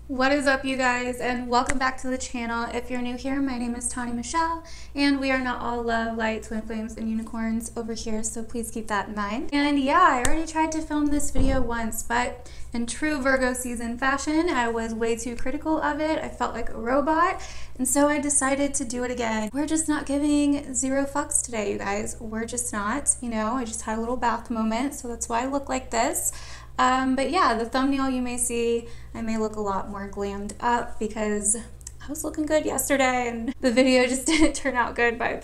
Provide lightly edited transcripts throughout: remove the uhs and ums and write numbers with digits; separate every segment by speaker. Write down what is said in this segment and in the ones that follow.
Speaker 1: What is up, you guys, and welcome back to the channel. If you're new here, my name is Tani Michelle, and we are not all love, light, twin flames, and unicorns over here, so please keep that in mind. And yeah, I already tried to film this video once, but in true Virgo season fashion, I was way too critical of it. I felt like a robot, and so I decided to do it again. We're just not giving zero fucks today, you guys. We're just not, I just had a little bath moment, so that's why I look like this. But yeah, the thumbnail you may see, I may look a lot more glammed up because I was looking good yesterday and the video just didn't turn out good by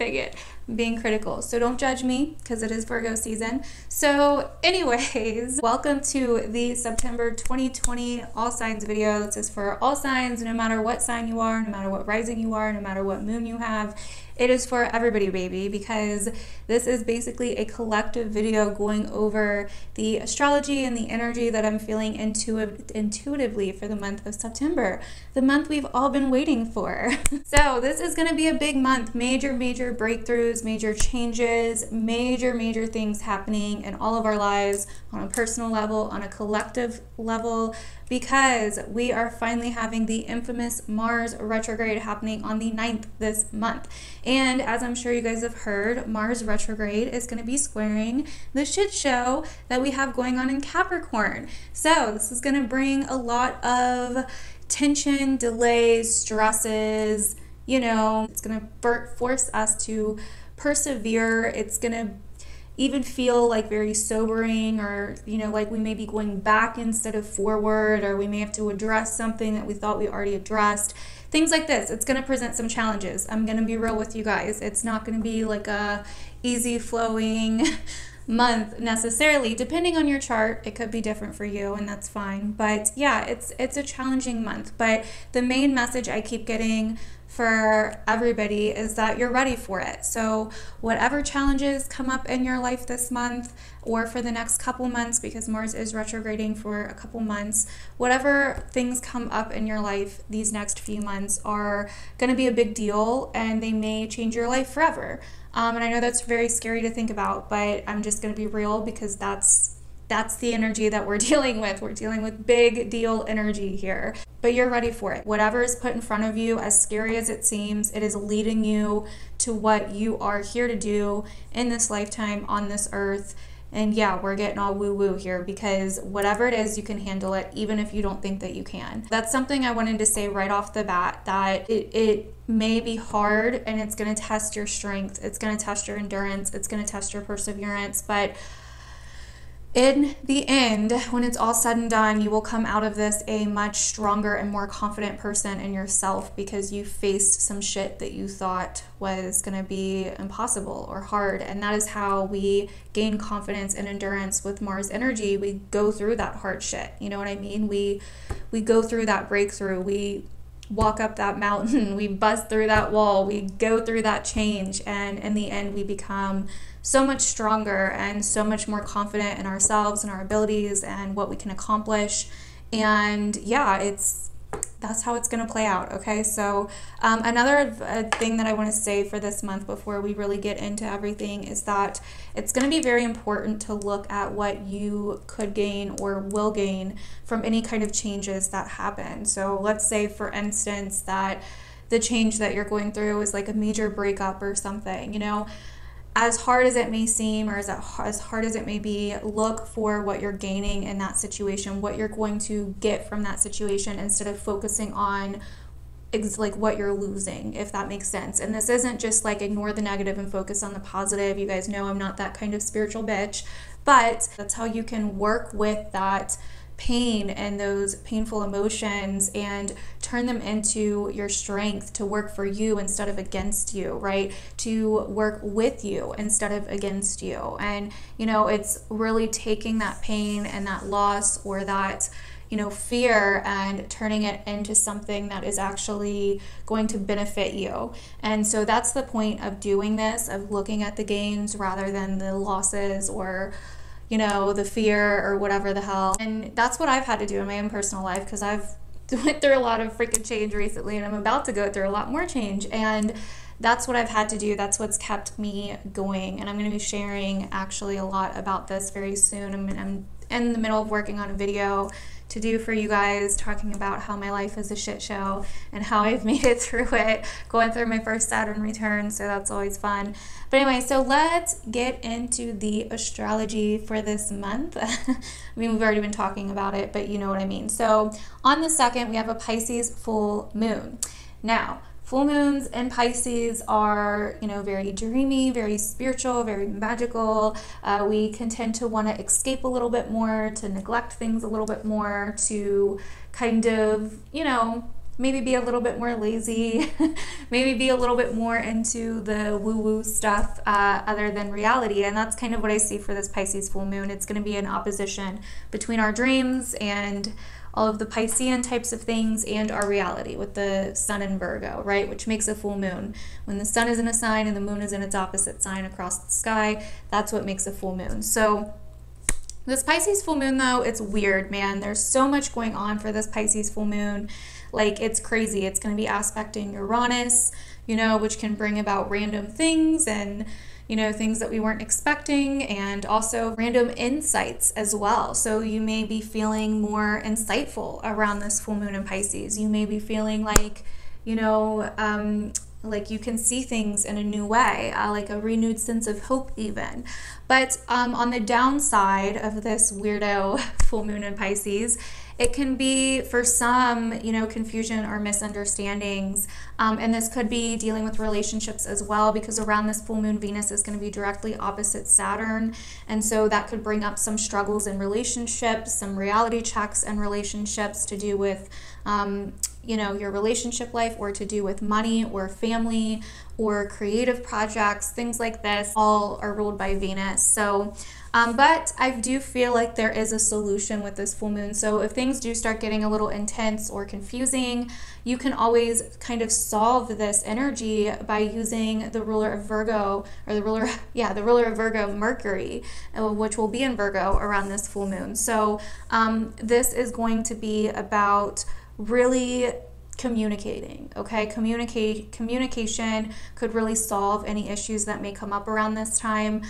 Speaker 1: being critical. So don't judge me because it is Virgo season. So anyways, welcome to the September 2020 all signs video. This is for all signs, no matter what sign you are, no matter what rising you are, no matter what moon you have. It is for everybody, baby, because this is basically a collective video going over the astrology and the energy that I'm feeling intuitively for the month of September, the month we've all been waiting for. So this is going to be a big month, major breakthroughs, major changes, major things happening in all of our lives on a personal level, on a collective level, because we are finally having the infamous Mars retrograde happening on the 9th this month. And as I'm sure you guys have heard, Mars retrograde is going to be squaring the shit show that we have going on in Capricorn. So this is going to bring a lot of tension, delays, stresses, it's going to force us to persevere. It's going to even feel like very sobering, or like we may be going back instead of forward, or we may have to address something that we thought we already addressed. Things like this. It's going to present some challenges. I'm going to be real with you guys. It's not going to be like a easy flowing month necessarily. Depending on your chart, it could be different for you, and that's fine. But yeah, it's a challenging month. But the main message I keep getting for everybody is that you're ready for it. So whatever challenges come up in your life this month or for the next couple months, because Mars is retrograding for a couple months, whatever things come up in your life these next few months are going to be a big deal, and they may change your life forever. And I know that's very scary to think about, but I'm just going to be real because that's the energy that we're dealing with. We're dealing with big deal energy here, but you're ready for it. Whatever is put in front of you, as scary as it seems, it is leading you to what you are here to do in this lifetime on this earth. And yeah, we're getting all woo-woo here because whatever it is, you can handle it, even if you don't think that you can. That's something I wanted to say right off the bat, that it may be hard, and it's going to test your strength. It's going to test your endurance. It's going to test your perseverance. But in the end, when it's all said and done, you will come out of this a much stronger and more confident person in yourself, because you faced some shit that you thought was going to be impossible or hard. And that is how we gain confidence and endurance with Mars energy. We go through that hard shit. You know what I mean? We go through that breakthrough. We walk up that mountain. We bust through that wall. We go through that change. And in the end, we become so much stronger and so much more confident in ourselves and our abilities and what we can accomplish. And yeah, that's how it's going to play out. Okay, so another thing that I want to say for this month before we really get into everything is that it's going to be very important to look at what you could gain or will gain from any kind of changes that happen. So let's say, for instance, that the change that you're going through is like a major breakup or something, as hard as it may seem, or as hard as it may be, look for what you're gaining in that situation, what you're going to get from that situation, instead of focusing on like what you're losing, if that makes sense. And this isn't just like ignore the negative and focus on the positive. You guys know I'm not that kind of spiritual bitch, but that's how you can work with that pain and those painful emotions and turn them into your strength to work for you instead of against you, right? To work with you instead of against you. And it's really taking that pain and that loss or that fear and turning it into something that is actually going to benefit you. And so that's the point of doing this, of looking at the gains rather than the losses or the fear or whatever the hell. And that's what I've had to do in my own personal life, because I've went through a lot of freaking change recently, and I'm about to go through a lot more change. And that's what I've had to do. That's what's kept me going. And I'm going to be sharing actually a lot about this very soon. I'm in the middle of working on a video to do for you guys, talking about how my life is a shit show and how I've made it through it, going through my first Saturn return, so that's always fun. But anyway, so let's get into the astrology for this month. I mean, we've already been talking about it, but you know what I mean. So on the 2nd, we have a Pisces full moon. Now, full moons in Pisces are, you know, very dreamy, very spiritual, very magical. We can tend to want to escape a little bit more, to neglect things a little bit more, to kind of, you know, maybe be a little bit more lazy, maybe be a little bit more into the woo-woo stuff other than reality. And that's kind of what I see for this Pisces full moon. It's going to be an opposition between our dreams and all of the Piscean types of things and our reality with the sun in Virgo, right? Which makes a full moon. When the sun is in a sign and the moon is in its opposite sign across the sky, that's what makes a full moon. So this Pisces full moon, though, it's weird, man. There's so much going on for this Pisces full moon. Like, it's crazy. It's going to be aspecting Uranus, you know, which can bring about random things and, you know, things that we weren't expecting, and also random insights as well. So you may be feeling more insightful around this full moon in Pisces. You may be feeling like, you know, like you can see things in a new way, like a renewed sense of hope even. But on the downside of this weirdo full moon in Pisces, it can be, for some, you know, confusion or misunderstandings. And this could be dealing with relationships as well, because around this full moon, Venus is going to be directly opposite Saturn. And so that could bring up some struggles in relationships, some reality checks in relationships to do with, you know, your relationship life, or to do with money or family or creative projects, things like this, all are ruled by Venus. So, but I do feel like there is a solution with this full moon. So if things do start getting a little intense or confusing, you can always kind of solve this energy by using the ruler of Virgo, or the ruler of Virgo, Mercury, which will be in Virgo around this full moon. So this is going to be about really communicating, okay? Communication could really solve any issues that may come up around this time.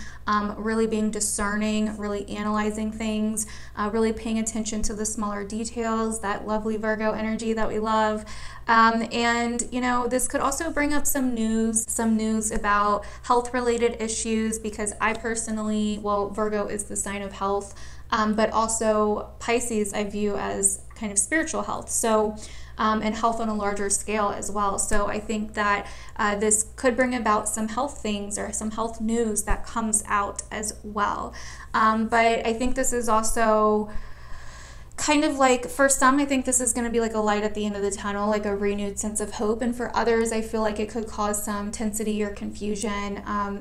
Speaker 1: Really being discerning, really analyzing things, really paying attention to the smaller details, that lovely Virgo energy that we love. And, you know, this could also bring up some news about health-related issues, because I personally, well, Virgo is the sign of health, but also Pisces I view as kind of spiritual health. So, and health on a larger scale as well. So I think that this could bring about some health things or some health news that comes out as well. But I think this is also kind of like, for some, I think this is going to be like a light at the end of the tunnel, like a renewed sense of hope. And for others, I feel like it could cause some tensity or confusion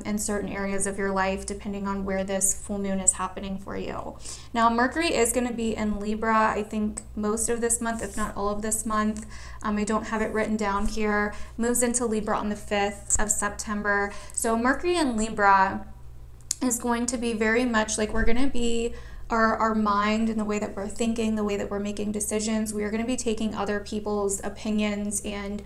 Speaker 1: in certain areas of your life, depending on where this full moon is happening for you. Now, Mercury is going to be in Libra, I think most of this month, if not all of this month. I don't have it written down here. Moves into Libra on the 5th of September. So Mercury in Libra is going to be very much like, we're going to be our mind and the way that we're thinking, the way that we're making decisions. We are going to be taking other people's opinions and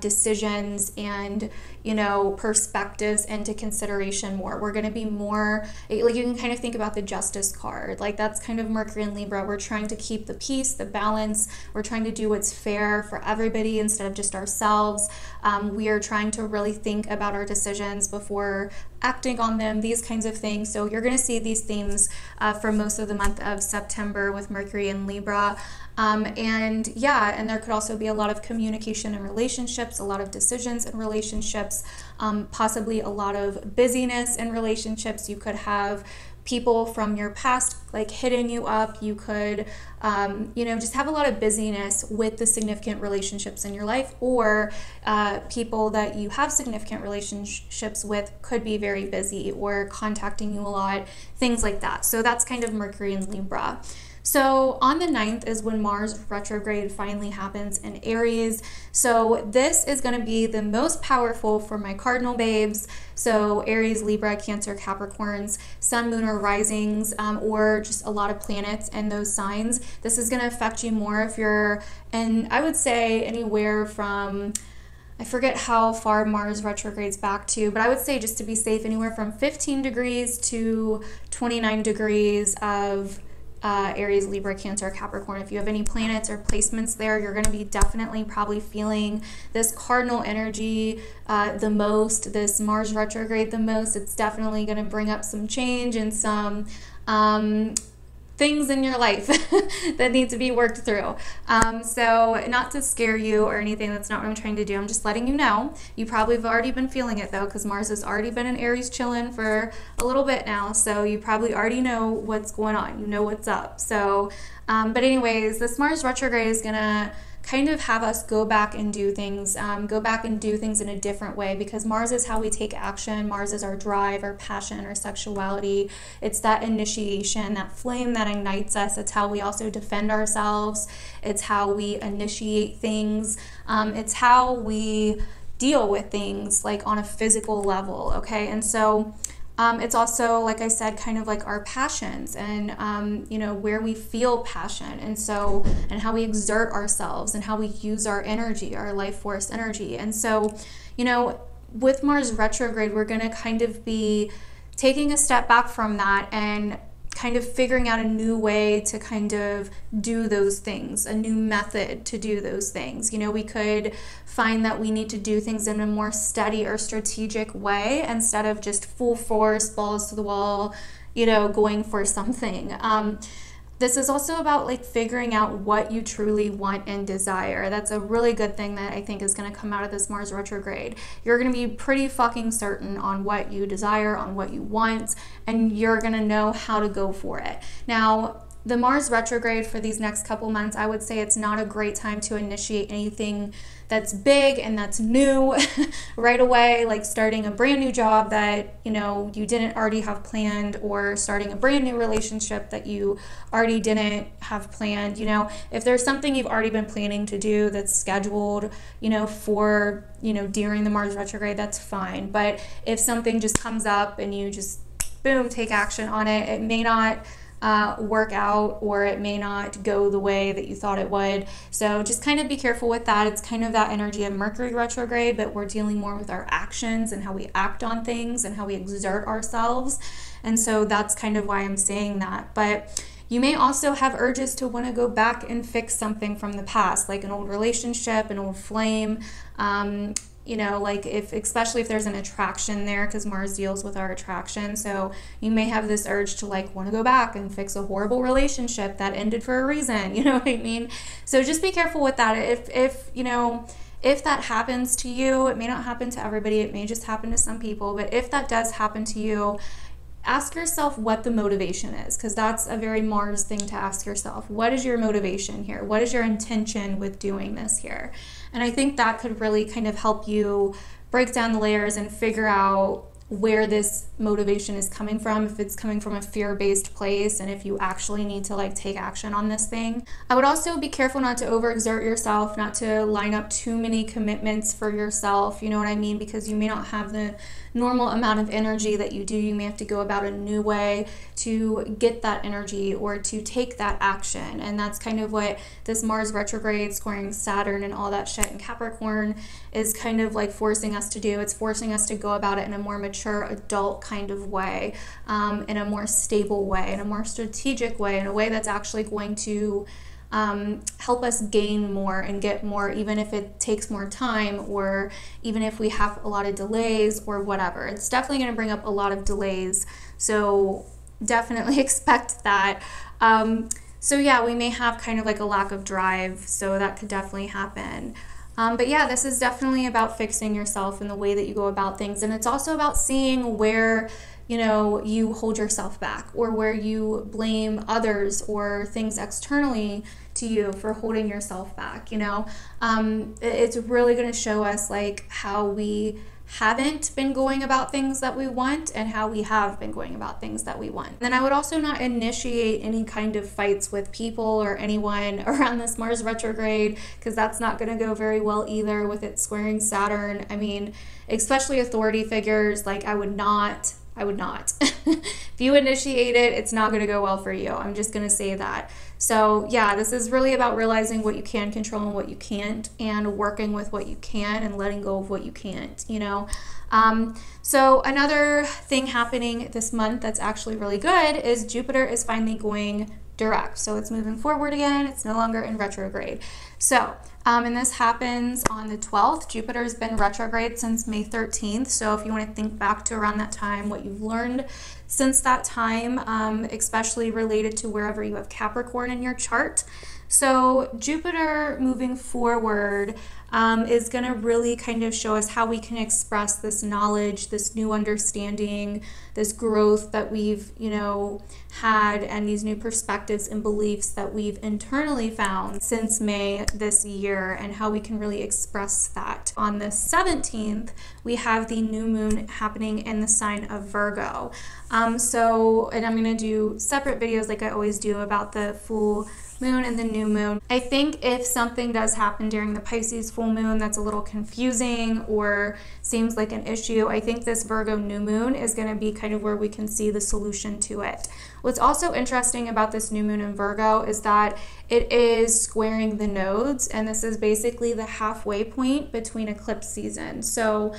Speaker 1: decisions and, you know, perspectives into consideration more. We're going to be more, like, you can kind of think about the Justice card. Like, that's kind of Mercury and Libra. We're trying to keep the peace, the balance. We're trying to do what's fair for everybody instead of just ourselves. We are trying to really think about our decisions before acting on them, these kinds of things. So you're going to see these themes for most of the month of September with Mercury and Libra. And yeah, and there could also be a lot of communication in relationships, a lot of decisions in relationships, possibly a lot of busyness in relationships. You could have people from your past like hitting you up. You could, you know, just have a lot of busyness with the significant relationships in your life, or people that you have significant relationships with could be very busy or contacting you a lot, things like that. So that's kind of Mercury and Libra. So on the 9th is when Mars retrograde finally happens in Aries. So this is going to be the most powerful for my cardinal babes. So Aries, Libra, Cancer, Capricorns, Sun, Moon, or risings, or just a lot of planets in those signs. This is going to affect you more if you're, and I would say anywhere from, I forget how far Mars retrogrades back to, but I would say, just to be safe, anywhere from 15 degrees to 29 degrees of Aries, Libra, Cancer, Capricorn. If you have any planets or placements there, you're going to be definitely probably feeling this cardinal energy the most, this Mars retrograde the most. It's definitely going to bring up some change and some things in your life that need to be worked through. So not to scare you or anything, that's not what I'm trying to do. I'm just letting you know. You probably have already been feeling it though, because Mars has already been in Aries chilling for a little bit now. So you probably already know what's going on. You know what's up. So, but anyways, this Mars retrograde is gonna kind of have us go back and do things in a different way, because Mars is how we take action. Mars is our drive, our passion, our sexuality. It's that initiation, that flame that ignites us. It's how we also defend ourselves. It's how we initiate things. It's how we deal with things like on a physical level, okay? And so it's also, like I said, kind of like our passions and, you know, where we feel passion. And so, and how we exert ourselves and how we use our energy, our life force energy. And so, you know, with Mars retrograde, we're going to kind of be taking a step back from that and kind of figuring out a new way to kind of do those things, a new method to do those things. You know, we could find that we need to do things in a more steady or strategic way instead of just full force, balls to the wall, you know, going for something. This is also about like figuring out what you truly want and desire. That's a really good thing that I think is going to come out of this Mars retrograde. You're going to be pretty fucking certain on what you desire, on what you want, and you're going to know how to go for it. Now, the Mars retrograde for these next couple months, I would say it's not a great time to initiate anything that's big and that's new right away, like starting a brand new job that, you know, you didn't already have planned, or starting a brand new relationship that you already didn't have planned. You know, if there's something you've already been planning to do that's scheduled, you know, for, you know, during the Mars retrograde, that's fine. But if something just comes up and you just, boom, take action on it, it may not work out, or it may not go the way that you thought it would. So just kind of be careful with that. It's kind of that energy of Mercury retrograde, but we're dealing more with our actions and how we act on things and how we exert ourselves. And so that's kind of why I'm saying that. But you may also have urges to want to go back and fix something from the past, like an old relationship, an old flame, you know, like especially if there's an attraction there, because Mars deals with our attraction. So you may have this urge to like want to go back and fix a horrible relationship that ended for a reason, you know what I mean? So just be careful with that. If you know, if that happens to you, it may not happen to everybody, it may just happen to some people, but if that does happen to you, ask yourself what the motivation is, because that's a very Mars thing to ask yourself. What is your motivation here? What is your intention with doing this here? And I think that could really kind of help you break down the layers and figure out where this motivation is coming from, if it's coming from a fear-based place, and if you actually need to like take action on this thing. I would also be careful not to overexert yourself, not to line up too many commitments for yourself, you know what I mean? Because you may not have the normal amount of energy that you do. You may have to go about a new way to get that energy or to take that action. And that's kind of what this Mars retrograde squaring Saturn and all that shit in Capricorn is kind of like forcing us to do. It's forcing us to go about it in a more mature adult kind of way, in a more stable way, in a more strategic way, in a way that's actually going to help us gain more and get more, even if it takes more time, or even if we have a lot of delays or whatever. It's definitely going to bring up a lot of delays, so definitely expect that. So yeah, we may have kind of like a lack of drive, so that could definitely happen. But yeah, this is definitely about fixing yourself and the way that you go about things, and it's also about seeing where, you know, you hold yourself back, or where you blame others or things externally to you for holding yourself back, you know. It's really going to show us like how we haven't been going about things that we want and how we have been going about things that we want. Then I would also not initiate any kind of fights with people or anyone around this Mars retrograde, because that's not going to go very well either with it squaring Saturn. I mean, especially authority figures, like I would not. If you initiate it, it's not going to go well for you. I'm just going to say that. So yeah, this is really about realizing what you can control and what you can't, and working with what you can and letting go of what you can't, you know. So another thing happening this month that's actually really good is Jupiter is finally going direct. So it's moving forward again. It's no longer in retrograde. So, and this happens on the 12th. Jupiter's been retrograde since May 13th. So if you want to think back to around that time, what you've learned since that time, especially related to wherever you have Capricorn in your chart. So Jupiter moving forward is going to really kind of show us how we can express this knowledge, this new understanding, this growth that we've, had, and these new perspectives and beliefs that we've internally found since May this year, and how we can really express that. On the 17th, we have the new moon happening in the sign of Virgo. And I'm going to do separate videos like I always do about the full moon and the new moon. I think if something does happen during the Pisces full moon that's a little confusing or seems like an issue, I think this Virgo new moon is going to be kind of where we can see the solution to it. What's also interesting about this new moon in Virgo is that it is squaring the nodes, and this is basically the halfway point between eclipse season. So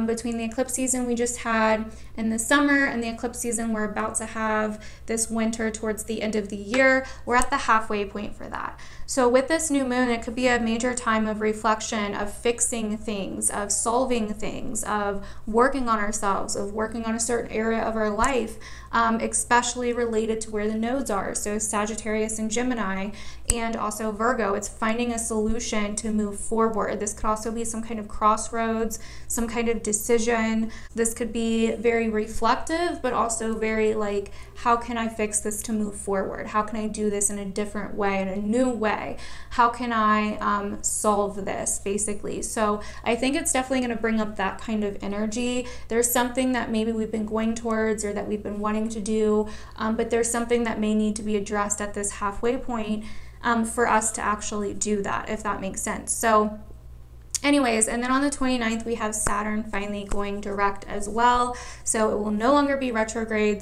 Speaker 1: between the eclipse season we just had in the summer and the eclipse season we're about to have this winter towards the end of the year, we're at the halfway point for that. So with this new moon, it could be a major time of reflection, of fixing things, of solving things, of working on ourselves, of working on a certain area of our life, especially related to where the nodes are. So Sagittarius and Gemini, and also Virgo. It's finding a solution to move forward. This could also be some kind of crossroads, some kind of decision. This could be very reflective, but also very like, how can I fix this to move forward? How can I do this in a different way, in a new way? How can I solve this, basically? So I think it's definitely going to bring up that kind of energy. There's something that maybe we've been going towards or that we've been wanting to do, but there's something that may need to be addressed at this halfway point for us to actually do that, if that makes sense. So anyways, and then on the 29th, we have Saturn finally going direct as well. So it will no longer be retrograde.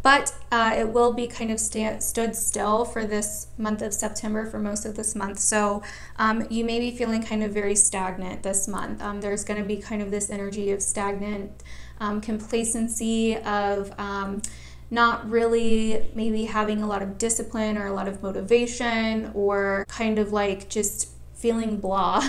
Speaker 1: But it will be kind of stood still for this month of September, for most of this month. So you may be feeling kind of very stagnant this month. There's going to be kind of this energy of stagnant complacency, of not really maybe having a lot of discipline or a lot of motivation, or kind of like just feeling blah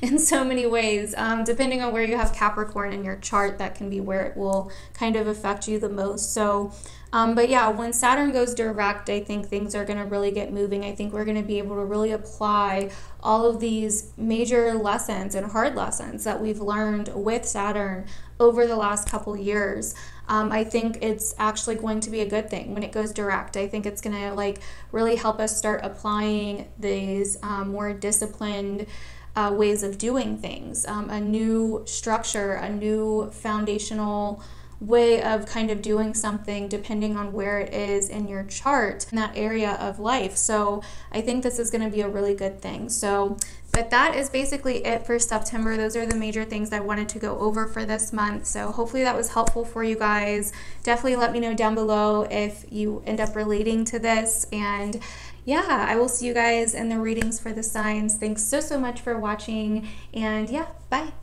Speaker 1: in so many ways. Depending on where you have Capricorn in your chart, that can be where it will kind of affect you the most. So but yeah, when Saturn goes direct, I think things are going to really get moving. I think we're going to be able to really apply all of these major lessons and hard lessons that we've learned with Saturn over the last couple years. I think it's actually going to be a good thing when it goes direct. I think it's going to like really help us start applying these more disciplined ways of doing things, a new structure, a new foundational way of kind of doing something depending on where it is in your chart in that area of life. So I think this is going to be a really good thing. But that is basically it for September. Those are the major things I wanted to go over for this month. So hopefully that was helpful for you guys. Definitely let me know down below if you end up relating to this. And yeah, I will see you guys in the readings for the signs. Thanks so much for watching. And yeah, bye.